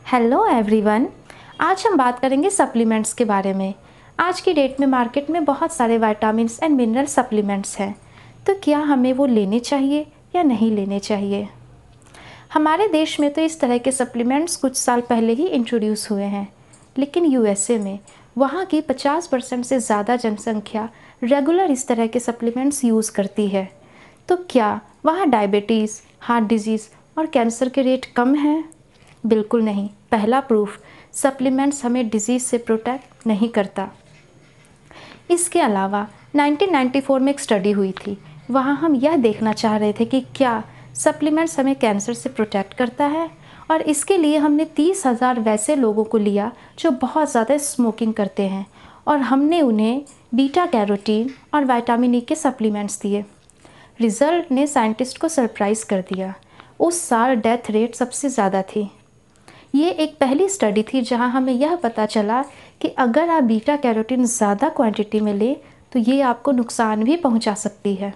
Hello everyone. आज हम बात करेंगे सप्लीमेंट्स के बारे में। आज की डेट में मार्केट में बहुत सारे विटामिन्स एंड मिनरल सप्लीमेंट्स हैं, तो क्या हमें वो लेने चाहिए या नहीं लेने चाहिए। हमारे देश में तो इस तरह के सप्लीमेंट्स कुछ साल पहले ही इंट्रोड्यूस हुए हैं, लेकिन यूएसए में वहाँ की 50% से ज़्यादा जनसंख्या रेगुलर इस तरह के सप्लीमेंट्स यूज़ करती है। तो क्या वहाँ डायबिटीज़, हार्ट डिजीज़ और कैंसर के रेट कम हैं? बिल्कुल नहीं। पहला प्रूफ, सप्लीमेंट्स हमें डिजीज़ से प्रोटेक्ट नहीं करता। इसके अलावा 1994 में एक स्टडी हुई थी, वहाँ हम यह देखना चाह रहे थे कि क्या सप्लीमेंट्स हमें कैंसर से प्रोटेक्ट करता है, और इसके लिए हमने 30,000 वैसे लोगों को लिया जो बहुत ज़्यादा स्मोकिंग करते हैं, और हमने उन्हें बीटा कैरोटीन और विटामिन ई के सप्लीमेंट्स दिए। रिज़ल्ट ने साइंटिस्ट को सरप्राइज़ कर दिया। उस साल डेथ रेट सबसे ज़्यादा थी। ये एक पहली स्टडी थी जहां हमें यह पता चला कि अगर आप बीटा कैरोटीन ज़्यादा क्वांटिटी में लें तो ये आपको नुकसान भी पहुंचा सकती है।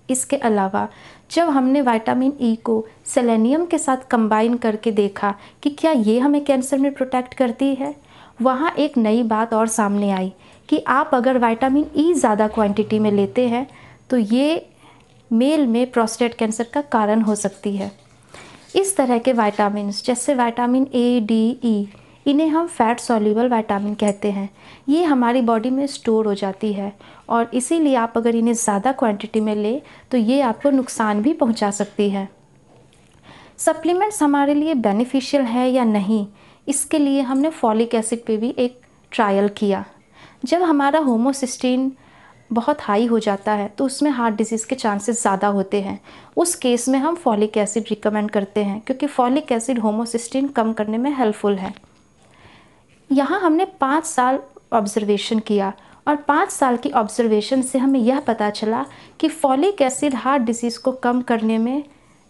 इसके अलावा जब हमने विटामिन ई को सेलेनियम के साथ कंबाइन करके देखा कि क्या ये हमें कैंसर में प्रोटेक्ट करती है, वहाँ एक नई बात और सामने आई कि आप अगर विटामिन ई ज़्यादा क्वांटिटी में लेते हैं तो ये मेल में प्रोस्टेट कैंसर का कारण हो सकती है। इस तरह के विटामिन्स जैसे विटामिन ए, डी, ई, इन्हें हम फैट सॉल्युबल विटामिन कहते हैं। ये हमारी बॉडी में स्टोर हो जाती है, और इसीलिए आप अगर इन्हें ज़्यादा क्वांटिटी में लें तो ये आपको नुकसान भी पहुंचा सकती है। सप्लीमेंट्स हमारे लिए बेनिफिशियल है या नहीं, इसके लिए हमने फॉलिक एसिड पे भी एक ट्रायल किया। जब हमारा होमोसिस्टीन बहुत हाई हो जाता है तो उसमें हार्ट डिजीज़ के चांसेस ज़्यादा होते हैं। उस केस में हम फॉलिक एसिड रिकमेंड करते हैं, क्योंकि फॉलिक एसिड होमोसिस्टीन कम करने में हेल्पफुल है। यहाँ हमने 5 साल ऑब्जर्वेशन किया, और 5 साल की ऑब्जर्वेशन से हमें यह पता चला कि फॉलिक एसिड हार्ट डिजीज़ को कम करने में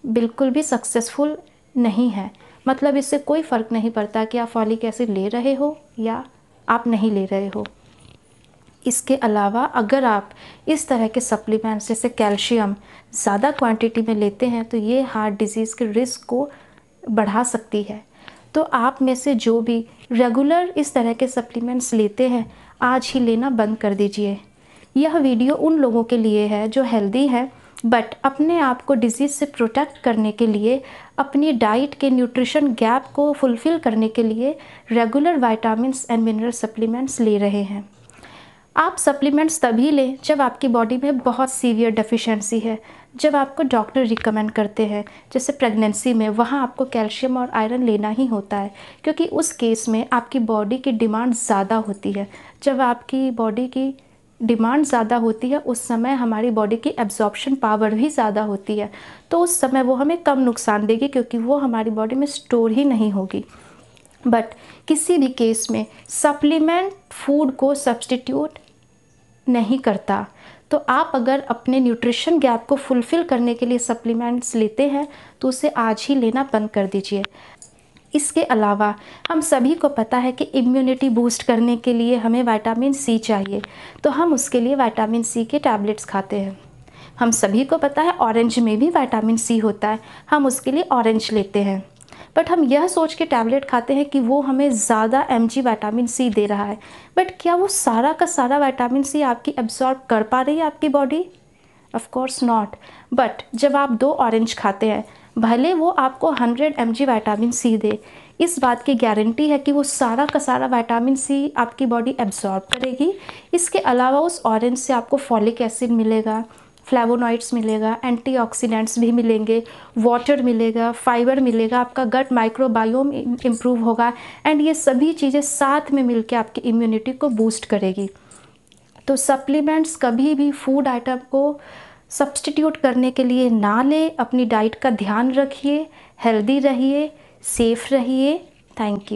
बिल्कुल भी सक्सेसफुल नहीं है। मतलब इससे कोई फ़र्क नहीं पड़ता कि आप फॉलिक एसिड ले रहे हो या आप नहीं ले रहे हो। इसके अलावा अगर आप इस तरह के सप्लीमेंट्स जैसे कैल्शियम ज़्यादा क्वांटिटी में लेते हैं तो ये हार्ट डिजीज़ के रिस्क को बढ़ा सकती है। तो आप में से जो भी रेगुलर इस तरह के सप्लीमेंट्स लेते हैं, आज ही लेना बंद कर दीजिए। यह वीडियो उन लोगों के लिए है जो हेल्दी है बट अपने आप को डिजीज़ से प्रोटेक्ट करने के लिए, अपनी डाइट के न्यूट्रिशन गैप को फुलफ़िल करने के लिए regular vitamins and mineral supplements ले रहे हैं। आप सप्लीमेंट्स तभी लें जब आपकी बॉडी में बहुत सीवियर डेफिशिएंसी है, जब आपको डॉक्टर रिकमेंड करते हैं। जैसे प्रेगनेंसी में, वहाँ आपको कैल्शियम और आयरन लेना ही होता है, क्योंकि उस केस में आपकी बॉडी की डिमांड ज़्यादा होती है। जब आपकी बॉडी की डिमांड ज़्यादा होती है उस समय हमारी बॉडी की एब्जॉर्प्शन पावर भी ज़्यादा होती है, तो उस समय वो हमें कम नुकसान देगी, क्योंकि वो हमारी बॉडी में स्टोर ही नहीं होगी। बट किसी भी केस में सप्लीमेंट फूड को सब्स्टिट्यूट नहीं करता। तो आप अगर अपने न्यूट्रिशन गैप को फुलफ़िल करने के लिए सप्लीमेंट्स लेते हैं तो उसे आज ही लेना बंद कर दीजिए। इसके अलावा हम सभी को पता है कि इम्यूनिटी बूस्ट करने के लिए हमें विटामिन सी चाहिए, तो हम उसके लिए विटामिन सी के टैबलेट्स खाते हैं। हम सभी को पता है ऑरेंज में भी विटामिन सी होता है, हम उसके लिए ऑरेंज लेते हैं। बट हम यह सोच के टैबलेट खाते हैं कि वो हमें ज़्यादा mg विटामिन सी दे रहा है, बट क्या वो सारा का सारा विटामिन सी आपकी एब्जॉर्ब कर पा रही है आपकी body? Of course not. But जब आप 2 ऑरेंज खाते हैं, भले वो आपको 100 mg विटामिन सी दे, इस बात की गारंटी है कि वो सारा का सारा विटामिन सी आपकी बॉडी एब्जॉर्ब करेगी। इसके अलावा उस ऑरेंज से आपको फॉलिक एसिड मिलेगा, फ्लेवोनॉइड्स मिलेगा, एंटीऑक्सीडेंट्स भी मिलेंगे, वाटर मिलेगा, फाइबर मिलेगा, आपका गट माइक्रोबायोम इम्प्रूव होगा, एंड ये सभी चीज़ें साथ में मिलकर आपकी इम्यूनिटी को बूस्ट करेगी। तो सप्लीमेंट्स कभी भी फूड आइटम को सब्स्टिट्यूट करने के लिए ना लें। अपनी डाइट का ध्यान रखिए, हेल्दी रहिए, सेफ रहिए। Thank you.